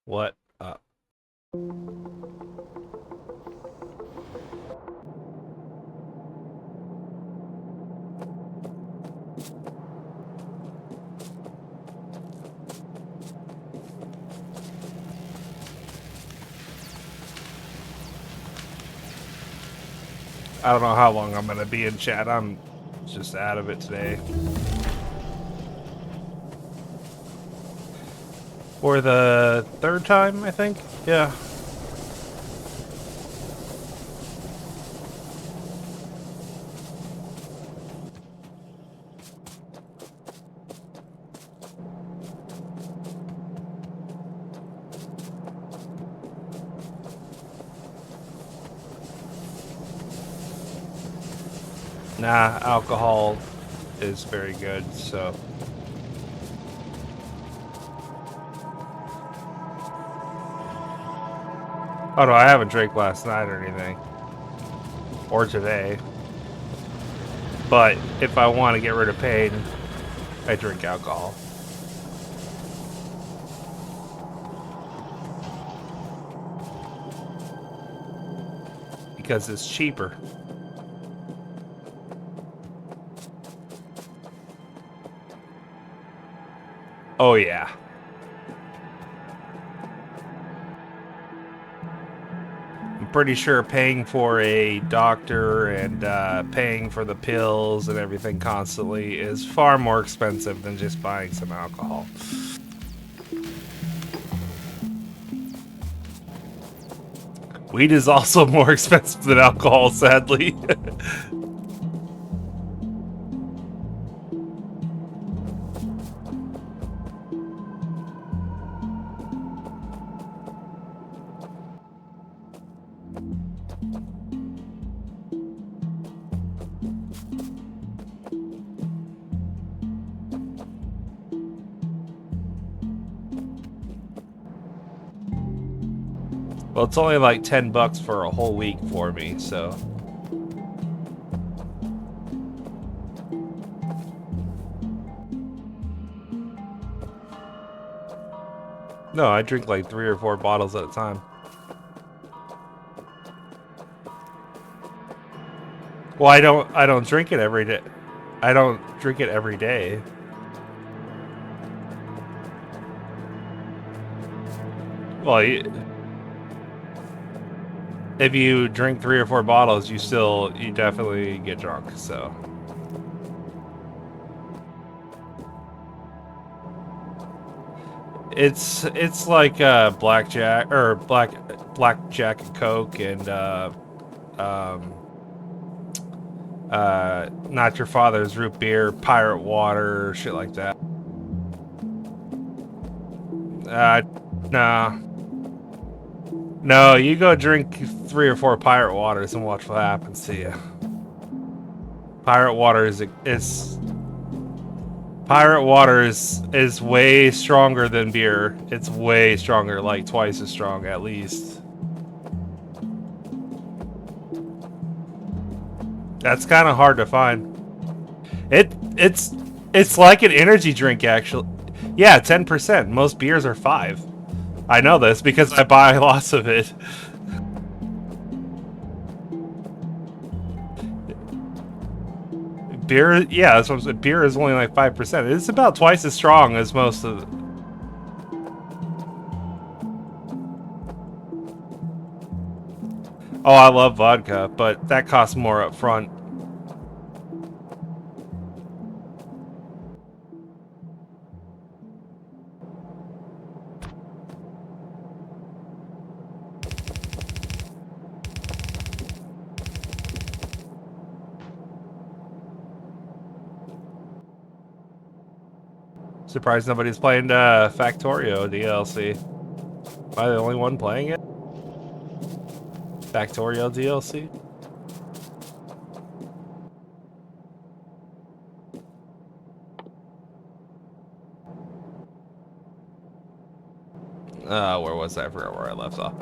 What up? I don't know how long I'm gonna be in chat. I'm just out of it today. For the third time, I think? Yeah. Nah, alcohol is very good, so. Oh no, I haven't drank last night or anything. Or today. But if I want to get rid of pain, I drink alcohol. Because it's cheaper. Oh yeah. I'm pretty sure paying for a doctor and paying for the pills and everything constantly is far more expensive than just buying some alcohol. Weed is also more expensive than alcohol, sadly. Well, it's only like $10 for a whole week for me, so. No, I drink like 3 or 4 bottles at a time. Well, I don't drink it every day. I don't drink it every day. Well, if you drink 3 or 4 bottles, you definitely get drunk, so. It's like blackjack or blackjack and coke and um not your father's root beer, pirate water, shit like that. Nah. No, you go drink 3 or 4 pirate waters and watch what happens to you. Pirate water is way stronger than beer. It's way stronger, like twice as strong at least. That's kind of hard to find. It's like an energy drink actually. Yeah, 10%. Most beers are 5. I know this because I buy lots of it. Beer, yeah, that's what I'm saying. Beer is only like 5%. It's about twice as strong as most of. Oh, I love vodka, but that costs more up front. Surprised nobody's playing Factorio DLC. Am I the only one playing it? Factorio DLC? Where was I? I forgot where I left off.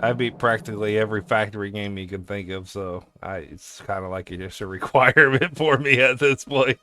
I beat practically every factory game you can think of, so it's kind of like it's just a requirement for me at this point.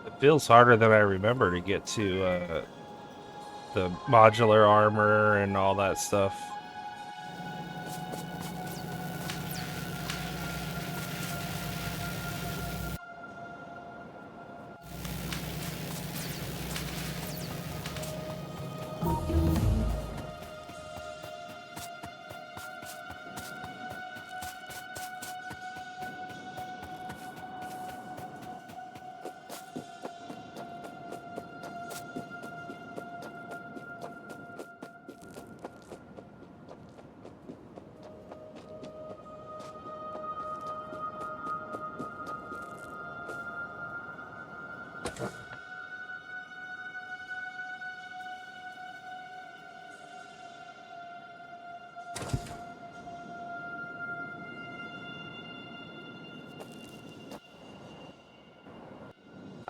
It feels harder than I remember to get to the modular armor and all that stuff.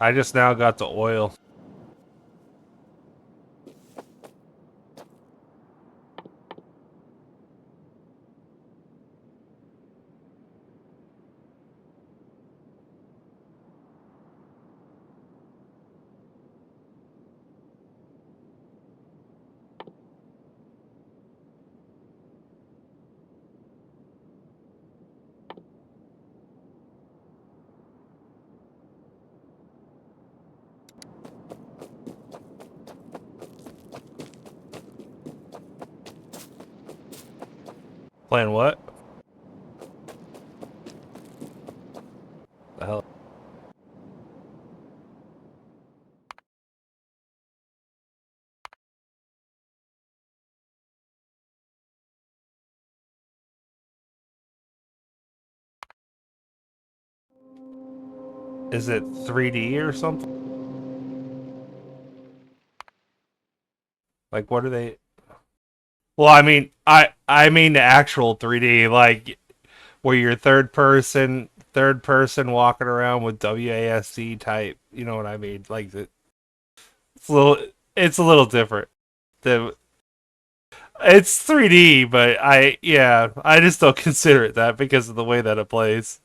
I just now got the oil. Playing what? The hell? Is it 3D or something? Like, what are they? Well, I mean the actual 3D, like where you're third person walking around with WASD type. You know what I mean? Like it's a little, it's a little different. The It's 3D, but I just don't consider it that because of the way that it plays.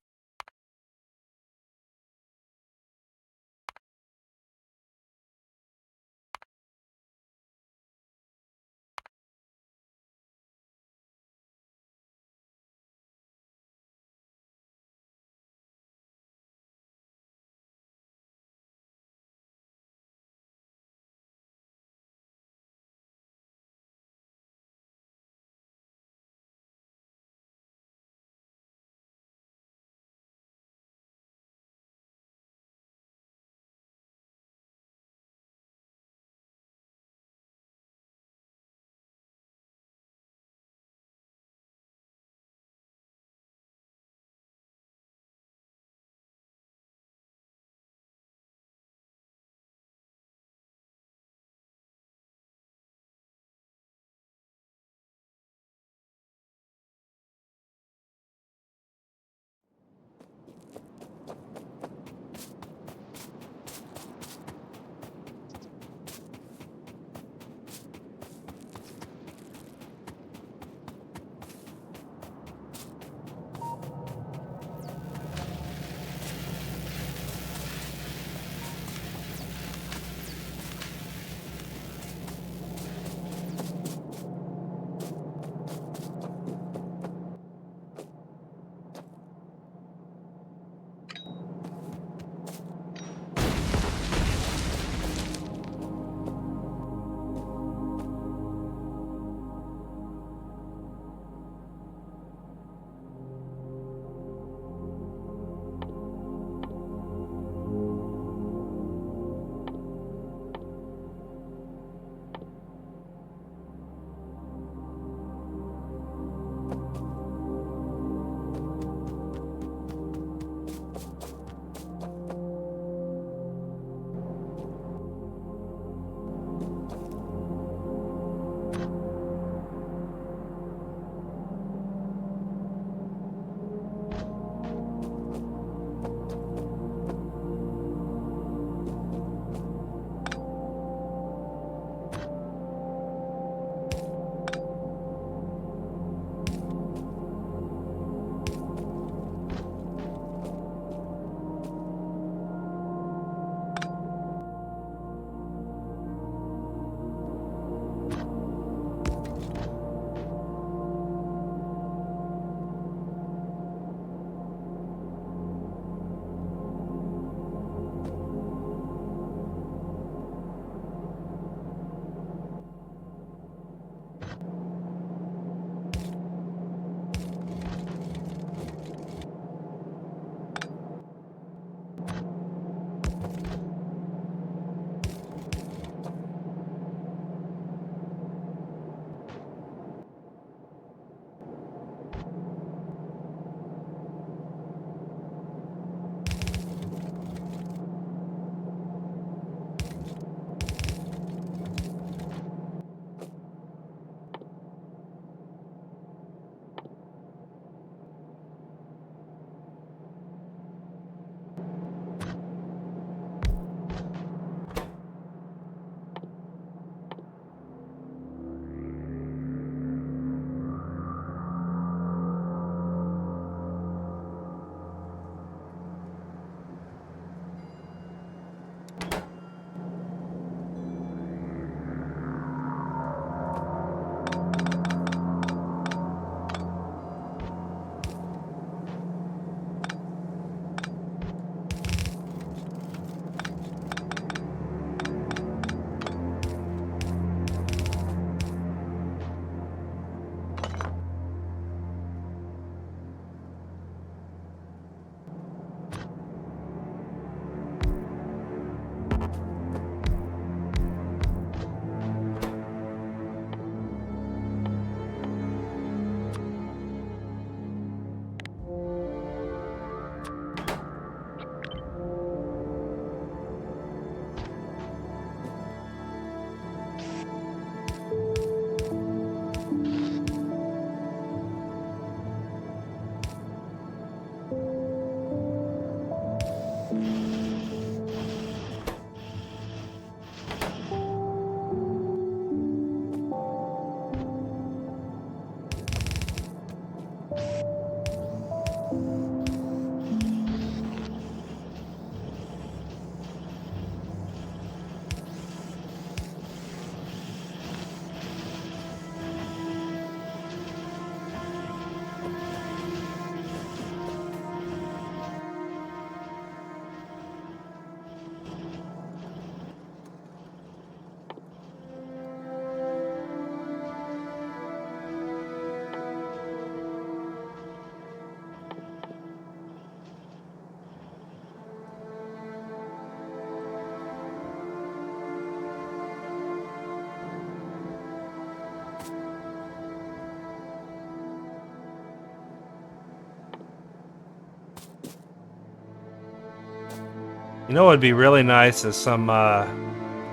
You know what would be really nice is some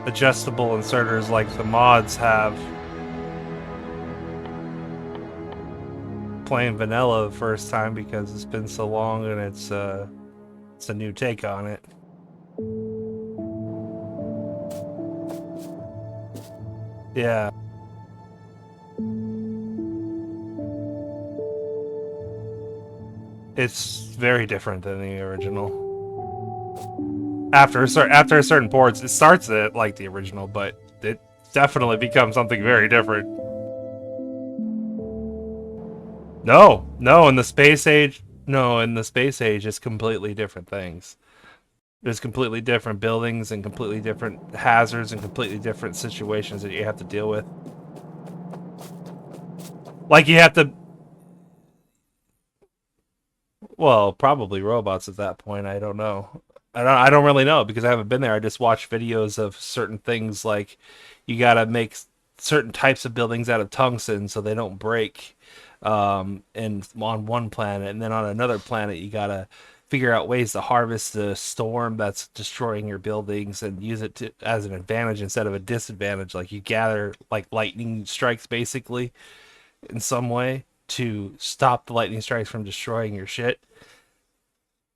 adjustable inserters like the mods have. Playing vanilla the first time because it's been so long and it's a new take on it. Yeah. It's very different than the original. After a certain ports, it starts it like the original, but it definitely becomes something very different. No, in the space age, it's completely different things. There's completely different buildings and completely different hazards and completely different situations that you have to deal with. Like you have to, well, probably robots at that point. I don't know. I don't really know because I haven't been there. I just watch videos of certain things like you gotta make certain types of buildings out of tungsten so they don't break. And on one planet, and then on another planet, you gotta figure out ways to harvest the storm that's destroying your buildings and use it as an advantage instead of a disadvantage. Like you gather like lightning strikes basically in some way to stop the lightning strikes from destroying your shit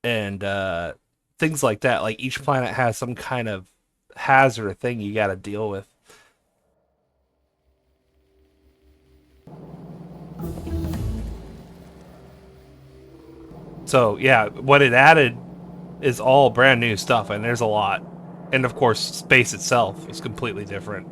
and things like that. Like each planet has some kind of hazard or thing you got to deal with. So yeah, what it added is all brand new stuff, and there's a lot. And of course, space itself is completely different.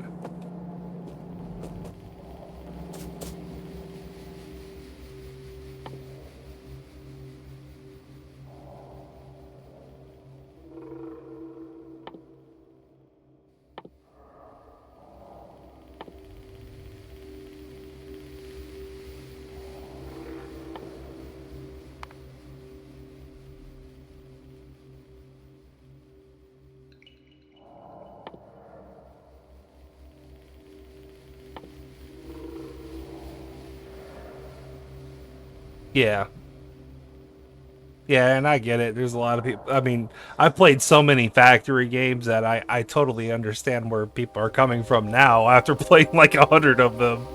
Yeah. Yeah, and I get it. There's a lot of people. I mean, I've played so many factory games that I totally understand where people are coming from now after playing like 100 of them.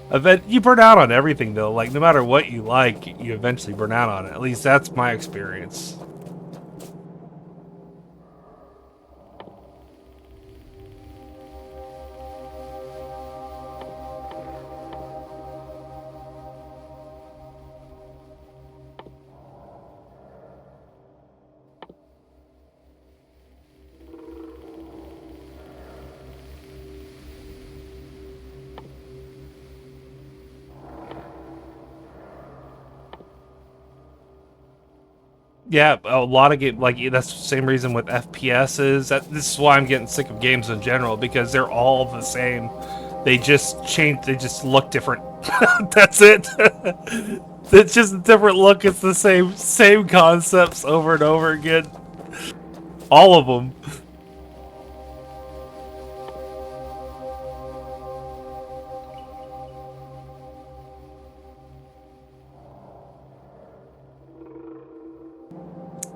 I bet you burn out on everything though. Like no matter what you like, you eventually burn out on it. At least that's my experience. Yeah, a lot of game like that's the same reason with FPSs. This is why I'm getting sick of games in general because they're all the same. They just change. They just look different. That's it. It's just a different look. It's the same concepts over and over again. All of them.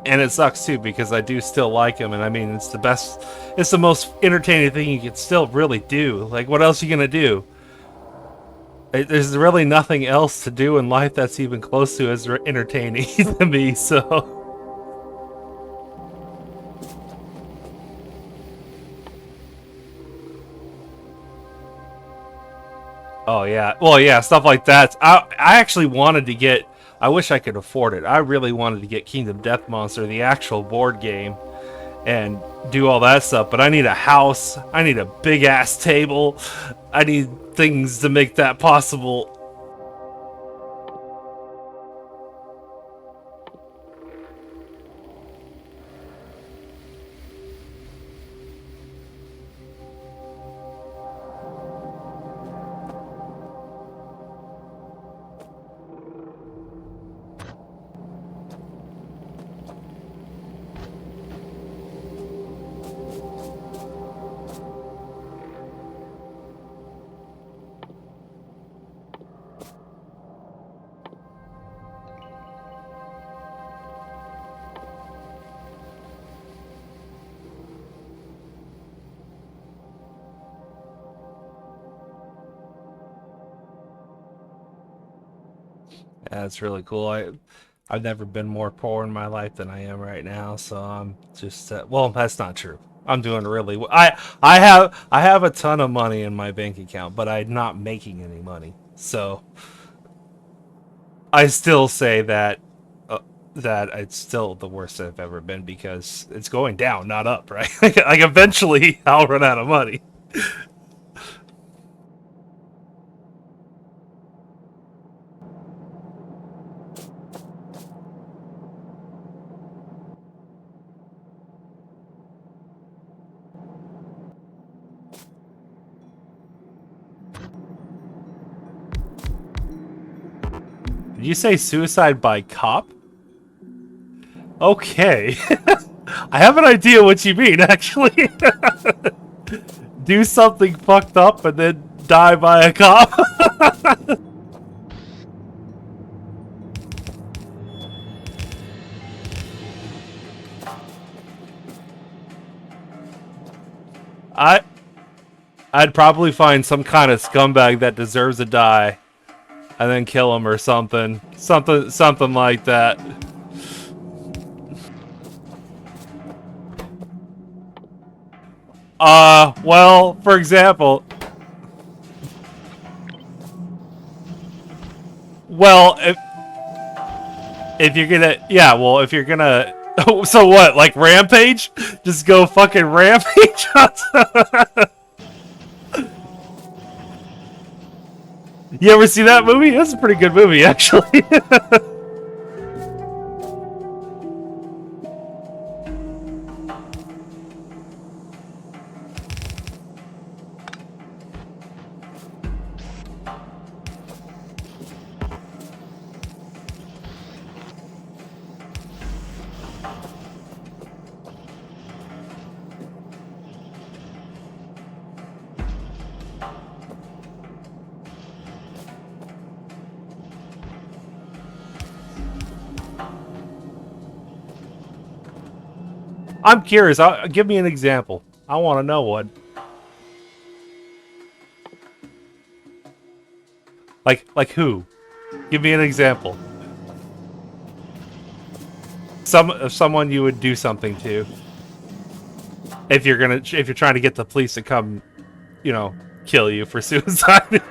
And it sucks too because I do still like them, and I mean it's the best, it's the most entertaining thing you can still really do. Like, what else are you gonna do? There's really nothing else to do in life that's even close to as entertaining to me. So, oh yeah, well yeah, stuff like that. I actually wanted to get. I wish I could afford it. I really wanted to get Kingdom Death Monster, the actual board game, and do all that stuff. But I need a house. I need a big ass table. I need things to make that possible. Yeah, that's really cool. I've never been more poor in my life than I am right now. So I'm just well, that's not true. I'm doing really well. I have a ton of money in my bank account, but I'm not making any money. So I still say that that it's still the worst I've ever been because it's going down, not up, right? Like eventually I'll run out of money. Did you say suicide by cop? Okay. I have an idea what you mean, actually. Do something fucked up and then die by a cop. I I'd probably find some kind of scumbag that deserves to die and then kill him or something. Something like that. Well, for example, well, if you're gonna, yeah, well, if you're gonna, so what, like rampage? Just go fucking rampage. You ever see that movie? That's a pretty good movie, actually. I'm curious. Give me an example. I want to know one. Like who? Give me an example. Someone you would do something to. If you're trying to get the police to come, you know, kill you for suicide.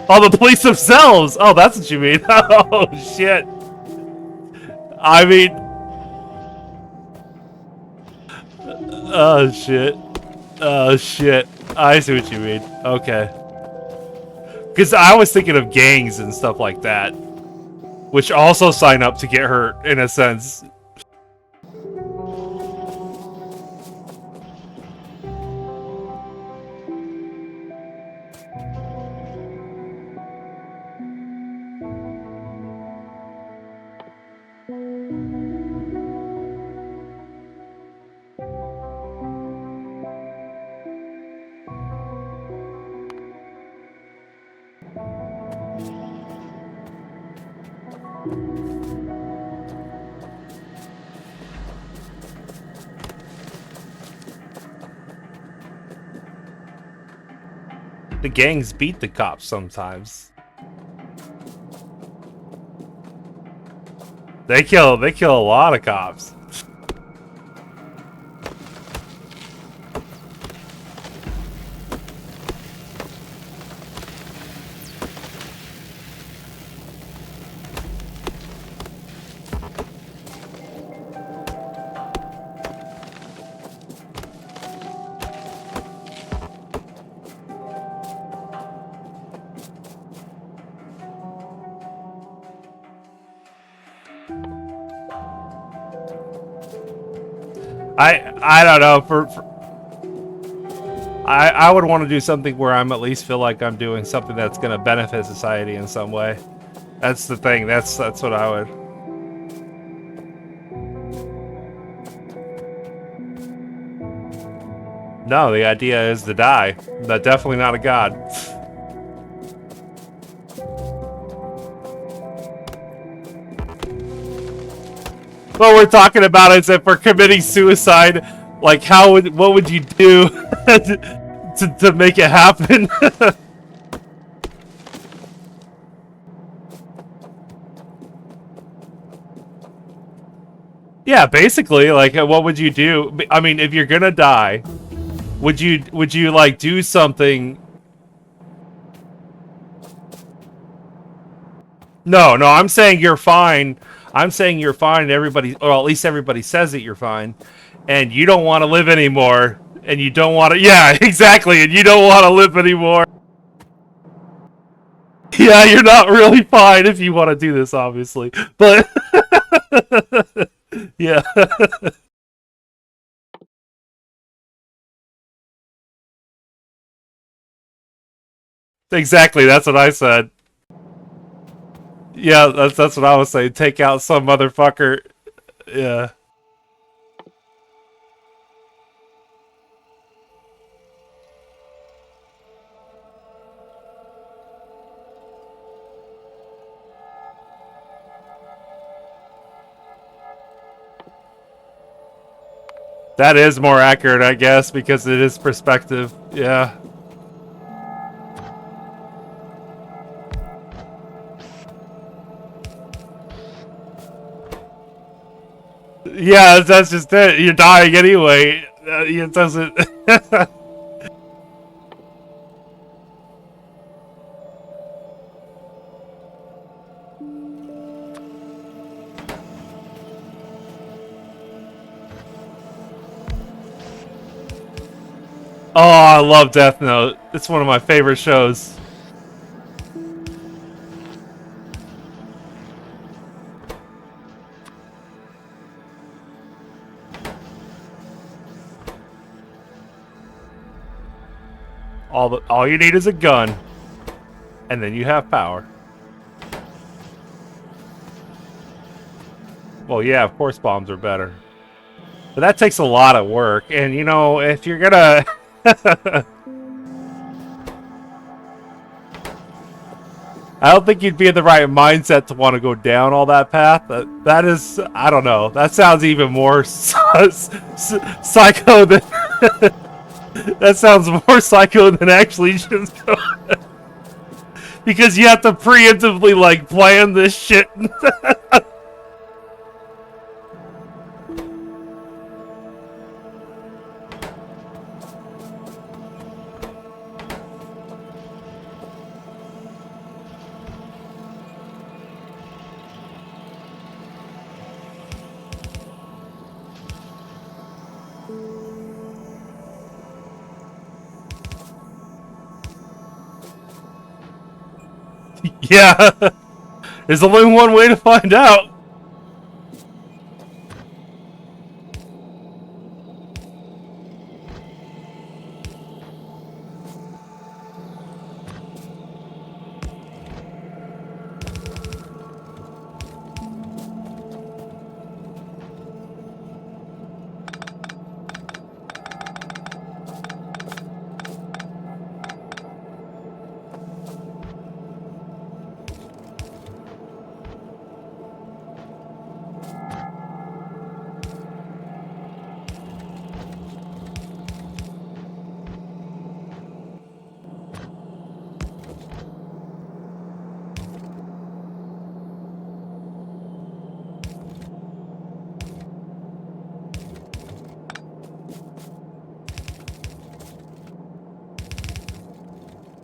Oh, the police themselves. Oh, that's what you mean. Oh shit. I mean, oh shit. Oh shit. I see what you mean. Okay. Because I was thinking of gangs and stuff like that, which also sign up to get hurt in a sense. The gangs beat the cops sometimes. They kill a lot of cops. I don't know I would want to do something where I'm at least feel like I'm doing something that's going to benefit society in some way. That's the thing. That's what I would. No, the idea is to die. But definitely not a god. What we're talking about is if we're committing suicide, like what would you do to make it happen? Yeah, basically, like, what would you do? I mean, if you're gonna die, would you like do something? No, no, I'm saying you're fine. I'm saying you're fine. And everybody, or at least everybody says that you're fine, and you don't want to live anymore, and you don't want to. Yeah, exactly, and you don't want to live anymore. Yeah, you're not really fine if you want to do this, obviously, but yeah, exactly. That's what I said. Yeah, that's what I was saying. Take out some motherfucker. Yeah. That is more accurate, I guess, because it is perspective. Yeah. Yeah, that's just it. You're dying anyway. It doesn't. Oh, I love Death Note. It's one of my favorite shows. All you need is a gun, and then you have power. Well, yeah, of course bombs are better, but that takes a lot of work. And you know, if you're gonna, I don't think you'd be in the right mindset to want to go down all that path. That is, I don't know. That sounds even more psycho than. That sounds more psycho than actually just go. Because you have to preemptively like plan this shit. Yeah, there's only one way to find out.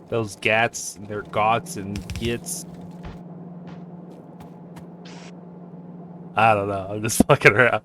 Those gats, their gots and gits. I don't know. I'm just fucking around.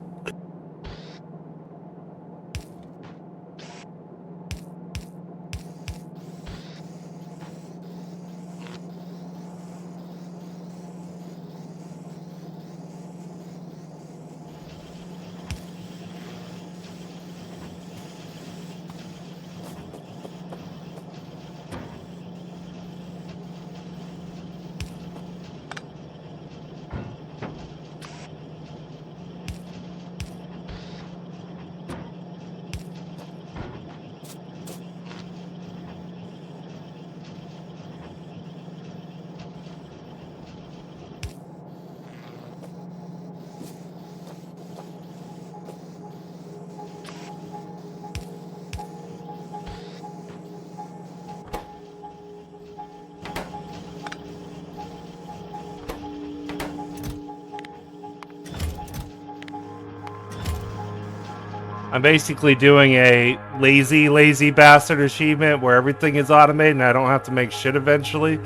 I'm basically doing a lazy bastard achievement where everything is automated and I don't have to make shit eventually.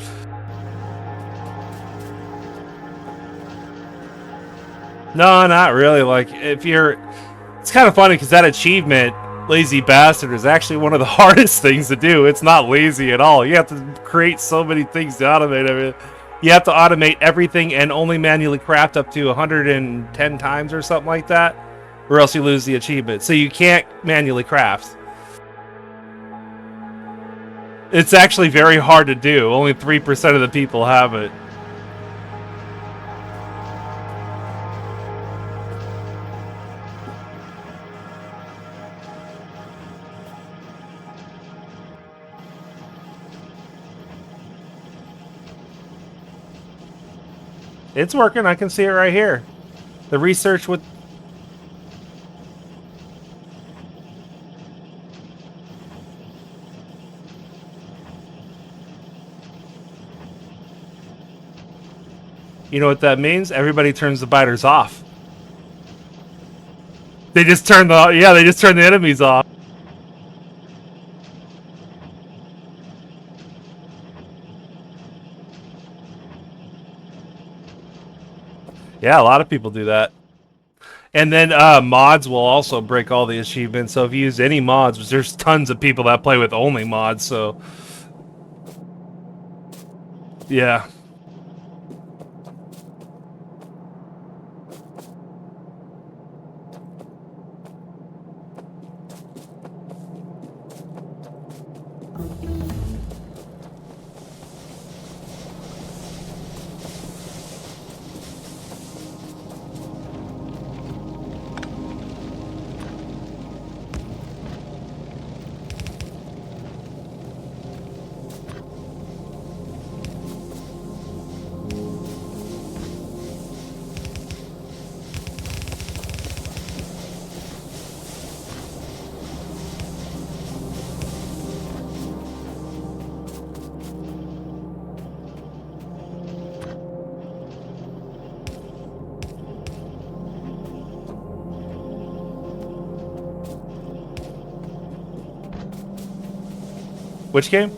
No, not really. Like, if you're... It's kind of funny because that achievement, Lazy Bastard, is actually one of the hardest things to do. It's not lazy at all. You have to create so many things to automate it. You have to automate everything and only manually craft up to 110 times or something like that, or else you lose the achievement. So you can't manually craft. It's actually very hard to do. Only 3% of the people have it. It's working. I can see it right here. The research with... You know what that means? Everybody turns the biters off. They just turn the... Yeah, they just turn the enemies off. Yeah, a lot of people do that. And then mods will also break all the achievements. So if you use any mods, there's tons of people that play with only mods. So yeah. Which game?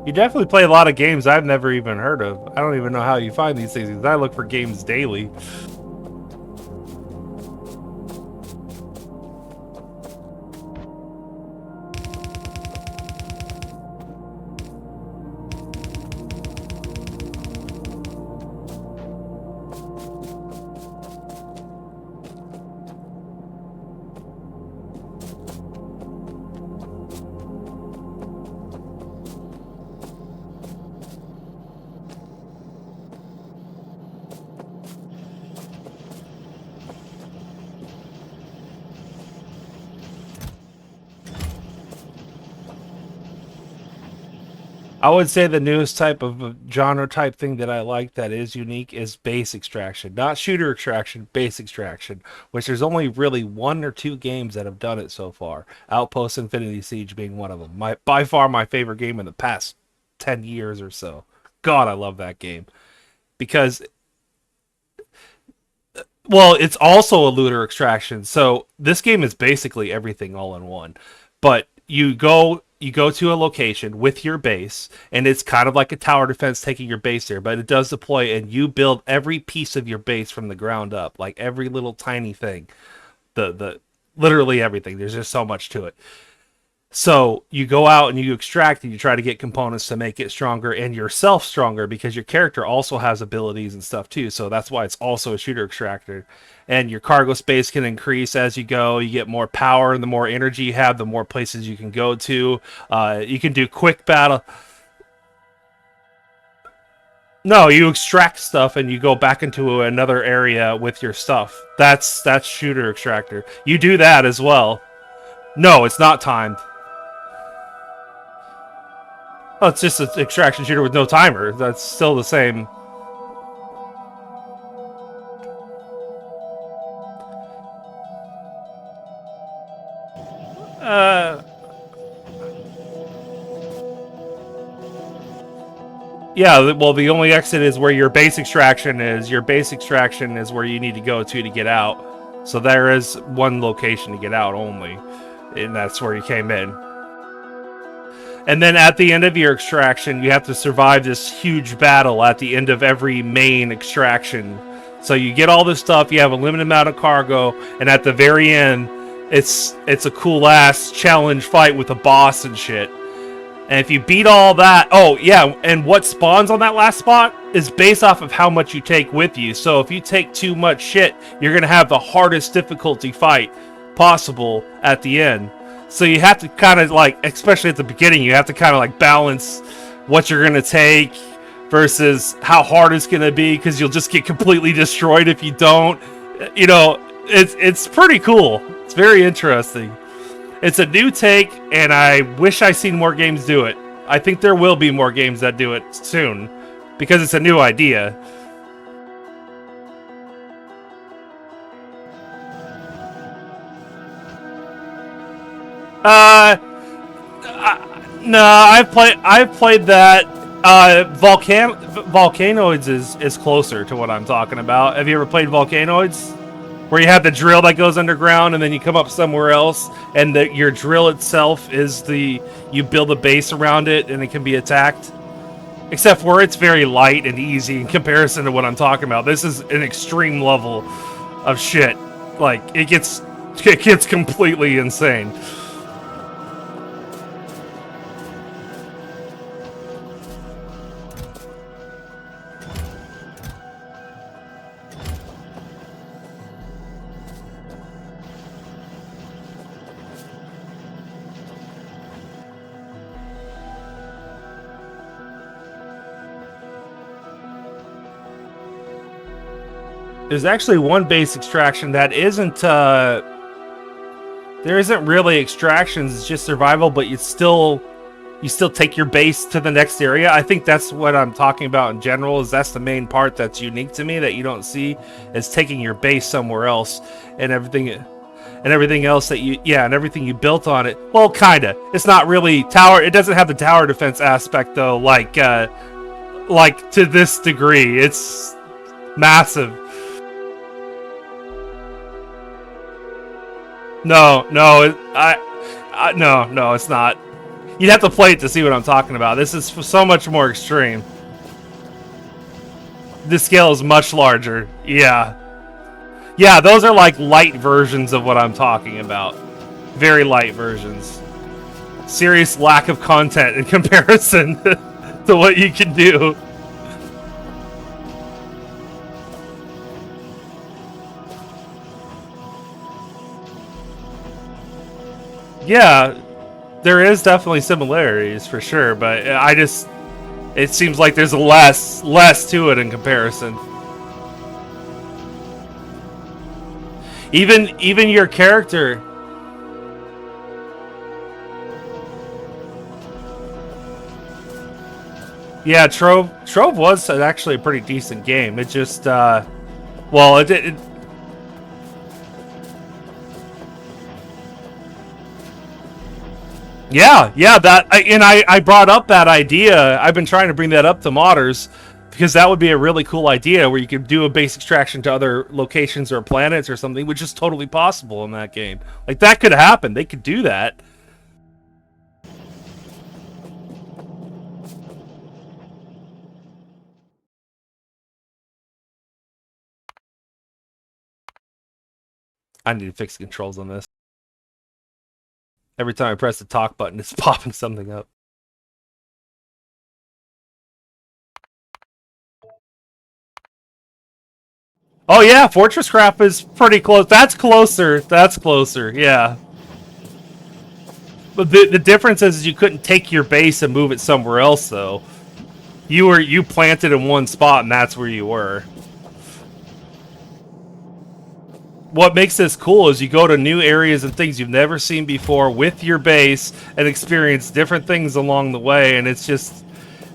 You definitely play a lot of games I've never even heard of. I don't even know how you find these things because I look for games daily. I would say the newest type of genre type thing that I like that is unique is base extraction. Not shooter extraction, base extraction, which there's only really one or two games that have done it so far. Outpost Infinity Siege being one of them. By far my favorite game in the past 10 years or so. God, I love that game. Because, well, it's also a looter extraction. So this game is basically everything all in one. But you go to a location with your base, and it's kind of like a tower defense taking your base there, but it does deploy, and you build every piece of your base from the ground up, like every little tiny thing, the literally everything. There's just so much to it. So you go out and you extract and you try to get components to make it stronger and yourself stronger because your character also has abilities and stuff too. So that's why it's also a shooter extractor. And your cargo space can increase as you go. You get more power, and the more energy you have, the more places you can go to. You can do quick battle. No, you extract stuff and you go back into another area with your stuff. That's shooter extractor. You do that as well. No, it's not timed. Oh, it's just an extraction shooter with no timer. That's still the same. Uh, Yeah, well, the only exit is where your base extraction is. Your base extraction is where you need to go to get out. So there is one location to get out only, and that's where you came in. And then at the end of your extraction, you have to survive this huge battle at the end of every main extraction. So you get all this stuff, you have a limited amount of cargo, and at the very end, it's a cool ass challenge fight with a boss and shit. And if you beat all that, oh yeah, and what spawns on that last spot is based off of how much you take with you. So if you take too much shit, you're gonna have the hardest difficulty fight possible at the end. So you have to kind of like, especially at the beginning, you have to kind of like balance what you're gonna take versus how hard it's gonna be, because you'll just get completely destroyed if you don't. You know, it's pretty cool. It's very interesting. It's a new take, and I wish I seen more games do it. I think there will be more games that do it soon, because it's a new idea. No, I've played that. Volcanoids is closer to what I'm talking about. Have you ever played Volcanoids? Where you have the drill that goes underground, and then you come up somewhere else, and your drill itself is you build a base around it, and it can be attacked. Except for it's very light and easy in comparison to what I'm talking about. This is an extreme level of shit. Like, it gets completely insane. There's actually one base extraction that isn't, there isn't really extractions, it's just survival, but you still take your base to the next area. I think that's what I'm talking about in general, is that's the main part that's unique to me that you don't see, is taking your base somewhere else, and everything else that and everything you built on it. Well, kinda. It's not really tower, it doesn't have the tower defense aspect though, like to this degree. It's massive. No, no, no, it's not. You'd have to play it to see what I'm talking about. This is so much more extreme. The scale is much larger. Yeah. Yeah, those are like light versions of what I'm talking about. Very light versions. Serious lack of content in comparison to what you can do. Yeah, there is definitely similarities for sure, but it seems like there's less to it in comparison. Even your character. Yeah, Trove was actually a pretty decent game. It just well, it yeah, I brought up that idea. I've been trying to bring that up to modders because that would be a really cool idea where you could do a base extraction to other locations or planets or something, which is totally possible in that game. Like, that could happen. They could do that. I need to fix the controls on this. Every time I press the talk button, it's popping something up. Oh yeah, Fortress Craft is pretty close. That's closer. That's closer. Yeah. But the difference is you couldn't take your base and move it somewhere else, though. You planted in one spot, and that's where you were. What makes this cool is you go to new areas and things you've never seen before with your base and experience different things along the way, and it's just,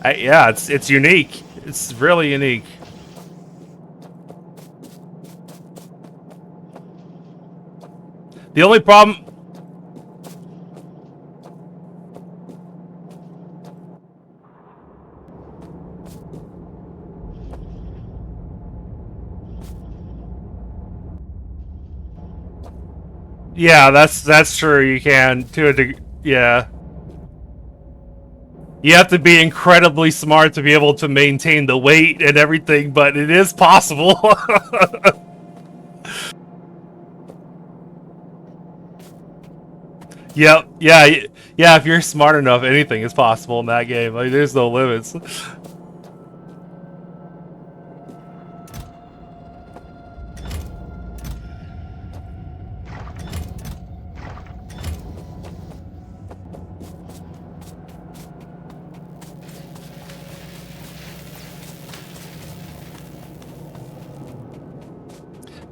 yeah, it's unique. It's really unique. The only problem... Yeah, that's true. You can to a degree. Yeah, you have to be incredibly smart to be able to maintain the weight and everything, but it is possible. Yep. Yeah. Yeah. If you're smart enough, anything is possible in that game. Like, there's no limits.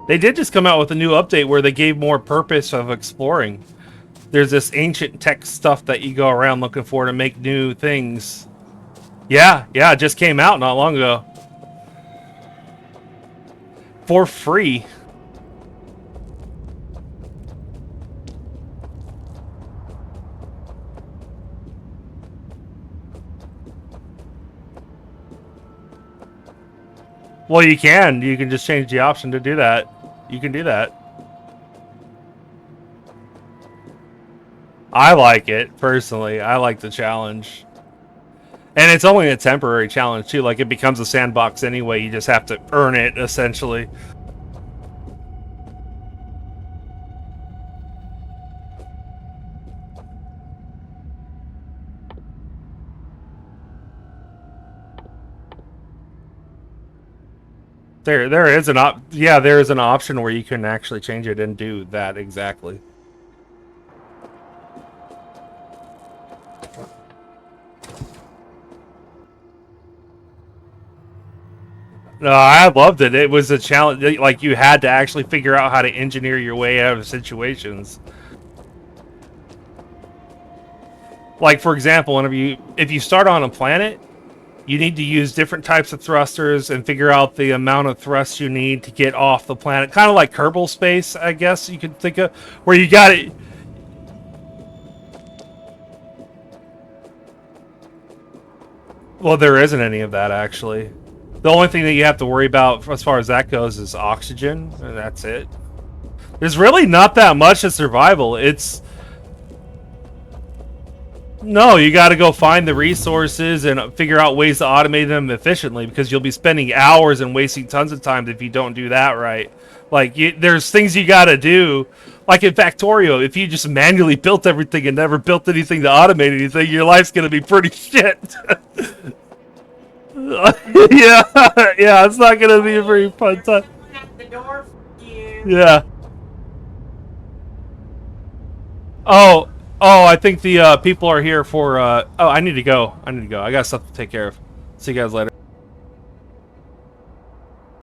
They did just come out with a new update where they gave more purpose of exploring. There's this ancient tech stuff that you go around looking for to make new things. Yeah, yeah, it just came out not long ago. For free. Well, you can. You can just change the option to do that. You can do that. I like it, personally. I like the challenge. And it's only a temporary challenge, too. Like, it becomes a sandbox anyway. You just have to earn it, essentially. There is an there is an option where you can actually change it and do that exactly. No, I loved it. It was a challenge. Like, you had to actually figure out how to engineer your way out of situations. Like, for example, if you start on a planet, you need to use different types of thrusters and figure out the amount of thrust you need to get off the planet. Kind of like Kerbal Space, I guess you could think of, where you got it. Well, there isn't any of that, actually. The only thing that you have to worry about as far as that goes is oxygen, and that's it. There's really not that much to survival. It's... No, you got to go find the resources and figure out ways to automate them efficiently, because you'll be spending hours and wasting tons of time if you don't do that right. Like, there's things you got to do. Like in Factorio, if you just manually built everything and never built anything to automate anything, your life's going to be pretty shit. Yeah, yeah, it's not gonna be a very fun time. Yeah. Oh, I think the people are here for. Oh, I need to go. I got stuff to take care of. See you guys later.